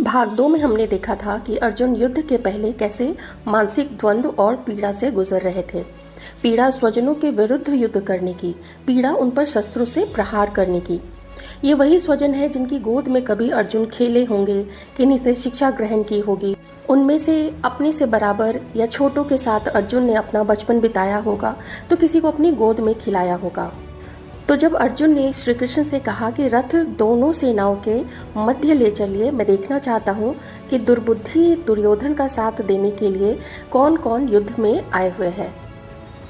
भाग 2 में हमने देखा था कि अर्जुन युद्ध के पहले कैसे मानसिक द्वंद्व और पीड़ा से गुजर रहे थे। पीड़ा स्वजनों के विरुद्ध युद्ध करने की, पीड़ा उन पर शस्त्रों से प्रहार करने की। ये वही स्वजन है जिनकी गोद में कभी अर्जुन खेले होंगे, किन्हीं से शिक्षा ग्रहण की होगी। उनमें से अपने से बराबर या छोटों के साथ अर्जुन ने अपना बचपन बिताया होगा, तो किसी को अपनी गोद में खिलाया होगा। तो जब अर्जुन ने श्री कृष्ण से कहा कि रथ दोनों सेनाओं के मध्य ले चलिए, मैं देखना चाहता हूँ कि दुर्बुद्धि दुर्योधन का साथ देने के लिए कौन कौन युद्ध में आए हुए हैं,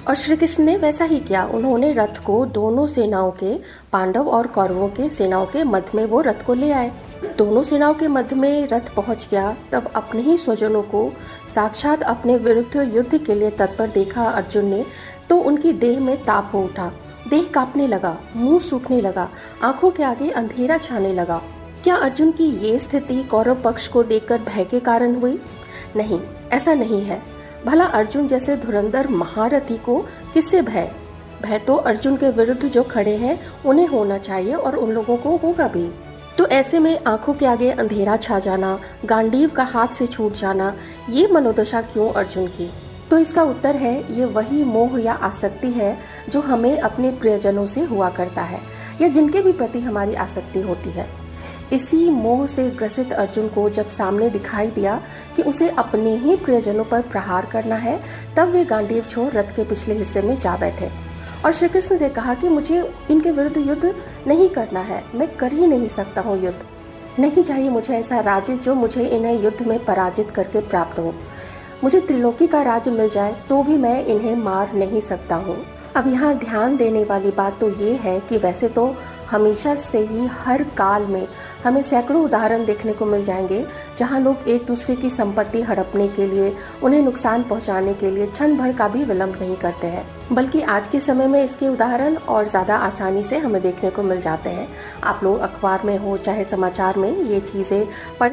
और श्री कृष्ण ने वैसा ही किया। उन्होंने रथ को दोनों सेनाओं के, पांडव और कौरवों के सेनाओं के मध्य में वो रथ को ले आए। दोनों सेनाओं के मध्य में रथ पहुंच गया, तब अपने ही स्वजनों को साक्षात अपने विरुद्ध युद्ध के लिए तत्पर देखा अर्जुन ने, तो उनकी देह में ताप हो उठा। देह कांपने लगा, मुंह सूखने लगा, आंखों के आगे अंधेरा छाने लगा। क्या अर्जुन की ये स्थिति कौरव पक्ष को देखकर भय के कारण हुई? नहीं, ऐसा नहीं है। भला अर्जुन जैसे धुरंधर महारथी को किससे भय? भय तो अर्जुन के विरुद्ध जो खड़े हैं उन्हें होना चाहिए, और उन लोगों को होगा भी। तो ऐसे में आंखों के आगे अंधेरा छा जाना, गांडीव का हाथ से छूट जाना, ये मनोदशा क्यों अर्जुन की? तो इसका उत्तर है, ये वही मोह या आसक्ति है जो हमें अपने प्रियजनों से हुआ करता है, या जिनके भी प्रति हमारी आसक्ति होती है। इसी मोह से ग्रसित अर्जुन को जब सामने दिखाई दिया कि उसे अपने ही प्रियजनों पर प्रहार करना है, तब वे गांडीव छोड़ रथ के पिछले हिस्से में जा बैठे और श्री कृष्ण से कहा कि मुझे इनके विरुद्ध युद्ध नहीं करना है, मैं कर ही नहीं सकता हूँ युद्ध। नहीं चाहिए मुझे ऐसा राज्य जो मुझे इन्हें युद्ध में पराजित करके प्राप्त हो। मुझे त्रिलोकी का राज्य मिल जाए तो भी मैं इन्हें मार नहीं सकता हूँ। अब यहाँ ध्यान देने वाली बात तो ये है कि वैसे तो हमेशा से ही हर काल में हमें सैकड़ों उदाहरण देखने को मिल जाएंगे जहाँ लोग एक दूसरे की संपत्ति हड़पने के लिए, उन्हें नुकसान पहुँचाने के लिए क्षण भर का भी विलंब नहीं करते हैं, बल्कि आज के समय में इसके उदाहरण और ज़्यादा आसानी से हमें देखने को मिल जाते हैं। आप लोग अखबार में हो चाहे समाचार में ये चीज़ें पढ़